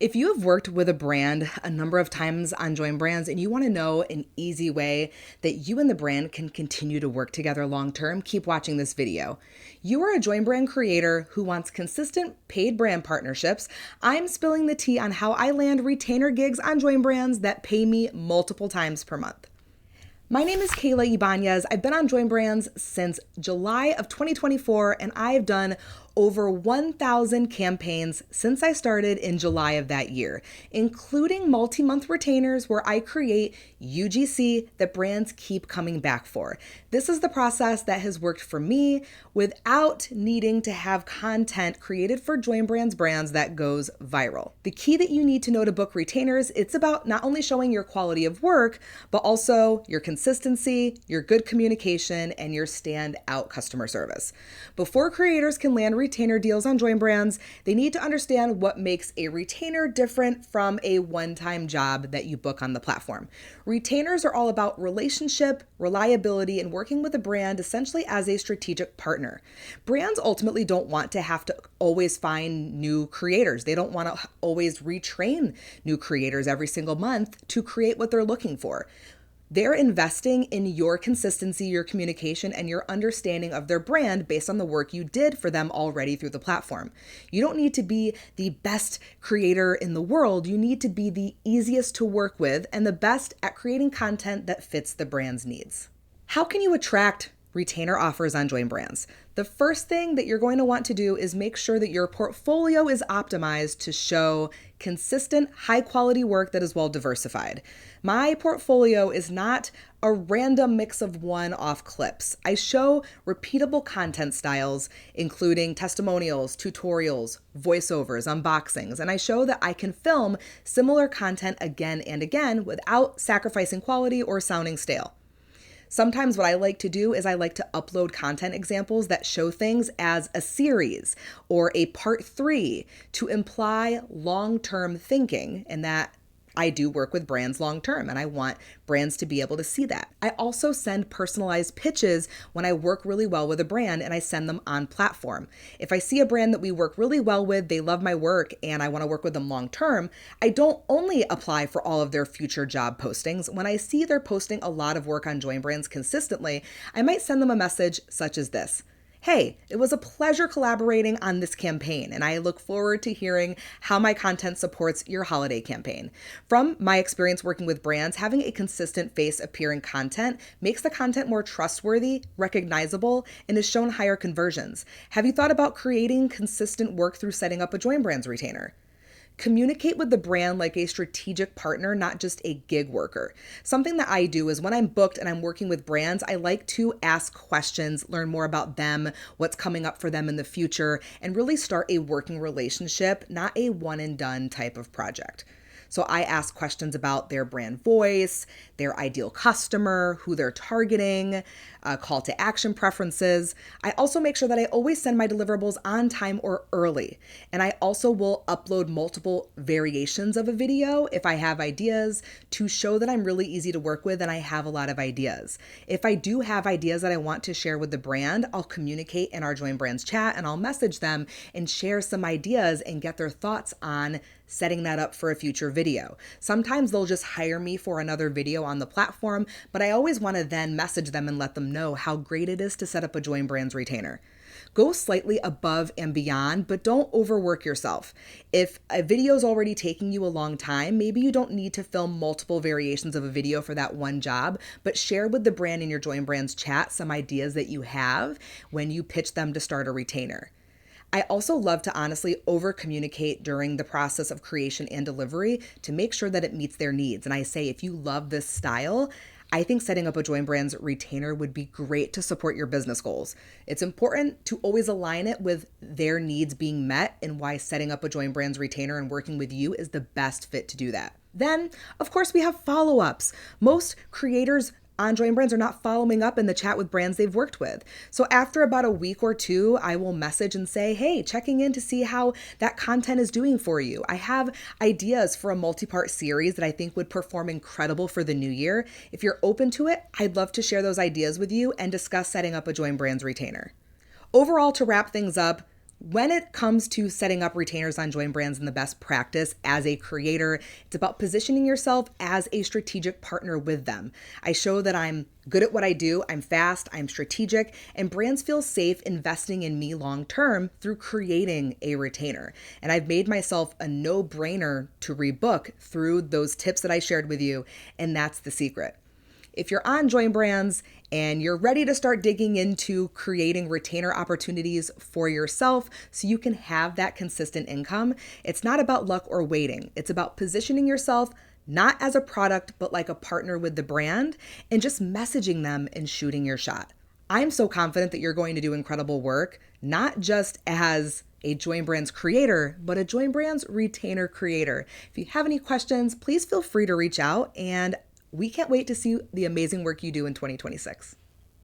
If you have worked with a brand a number of times on JoinBrands and you want to know an easy way that you and the brand can continue to work together long term, keep watching this video. You are a JoinBrand creator who wants consistent paid brand partnerships. I'm spilling the tea on how I land retainer gigs on JoinBrands that pay me multiple times per month. My name is Kayla Ybanez. I've been on JoinBrands since July of 2024, and I've done over 1,000 campaigns since I started in July of that year, including multi-month retainers where I create UGC that brands keep coming back for. This is the process that has worked for me without needing to have content created for JoinBrands brands that goes viral. The key that you need to know to book retainers, it's about not only showing your quality of work, but also your consistency, your good communication, and your standout customer service. Before creators can land retainer deals on JoinBrands, they need to understand what makes a retainer different from a one-time job that you book on the platform. Retainers are all about relationship, reliability, and working with a brand essentially as a strategic partner. Brands ultimately don't want to have to always find new creators. They don't want to always retrain new creators every single month to create what they're looking for. They're investing in your consistency, your communication, and your understanding of their brand based on the work you did for them already through the platform. You don't need to be the best creator in the world. You need to be the easiest to work with and the best at creating content that fits the brand's needs. How can you attract retainer offers on JoinBrands? The first thing that you're going to want to do is make sure that your portfolio is optimized to show consistent, high-quality work that is well diversified. My portfolio is not a random mix of one-off clips. I show repeatable content styles, including testimonials, tutorials, voiceovers, unboxings, and I show that I can film similar content again and again without sacrificing quality or sounding stale. Sometimes what I like to do is I like to upload content examples that show things as a series or a part 3 to imply long-term thinking, and that I do work with brands long-term and I want brands to be able to see that. I also send personalized pitches when I work really well with a brand and I send them on platform. If I see a brand that we work really well with, they love my work and I want to work with them long-term, I don't only apply for all of their future job postings. When I see they're posting a lot of work on JoinBrands consistently, I might send them a message such as this: "Hey, it was a pleasure collaborating on this campaign, and I look forward to hearing how my content supports your holiday campaign. From my experience working with brands, having a consistent face appear in content makes the content more trustworthy, recognizable, and has shown higher conversions. Have you thought about creating consistent work through setting up a JoinBrands retainer?" Communicate with the brand like a strategic partner, not just a gig worker. Something that I do is when I'm booked and I'm working with brands, I like to ask questions, learn more about them, what's coming up for them in the future, and really start a working relationship, not a one and done type of project. So I ask questions about their brand voice, their ideal customer, who they're targeting, call to action preferences. I also make sure that I always send my deliverables on time or early. And I also will upload multiple variations of a video if I have ideas to show that I'm really easy to work with and I have a lot of ideas. If I do have ideas that I want to share with the brand, I'll communicate in our JoinBrands chat and I'll message them and share some ideas and get their thoughts on setting that up for a future video. Sometimes they'll just hire me for another video on the platform, but I always want to then message them and let them know how great it is to set up a JoinBrands retainer. Go slightly above and beyond, but don't overwork yourself. If a video is already taking you a long time, maybe you don't need to film multiple variations of a video for that one job, but share with the brand in your JoinBrands chat some ideas that you have when you pitch them to start a retainer. I also love to honestly over-communicate during the process of creation and delivery to make sure that it meets their needs. And I say, if you love this style, I think setting up a JoinBrands retainer would be great to support your business goals. It's important to always align it with their needs being met and why setting up a JoinBrands retainer and working with you is the best fit to do that. Then, of course, we have follow-ups. Most creators on JoinBrands are not following up in the chat with brands they've worked with. So after about a week or two, I will message and say, hey, checking in to see how that content is doing for you. I have ideas for a multi-part series that I think would perform incredible for the new year. If you're open to it, I'd love to share those ideas with you and discuss setting up a JoinBrands retainer. Overall, to wrap things up, When it comes to setting up retainers on JoinBrands and the best practice as a creator, it's about positioning yourself as a strategic partner with them. I show that I'm good at what I do, I'm fast, I'm strategic, and brands feel safe investing in me long term through creating a retainer. And I've made myself a no-brainer to rebook through those tips that I shared with you, and that's the secret. If you're on JoinBrands and you're ready to start digging into creating retainer opportunities for yourself so you can have that consistent income, it's not about luck or waiting. It's about positioning yourself not as a product, but like a partner with the brand and just messaging them and shooting your shot. I'm so confident that you're going to do incredible work, not just as a JoinBrands creator, but a JoinBrands retainer creator. If you have any questions, please feel free to reach out, and we can't wait to see the amazing work you do in 2026.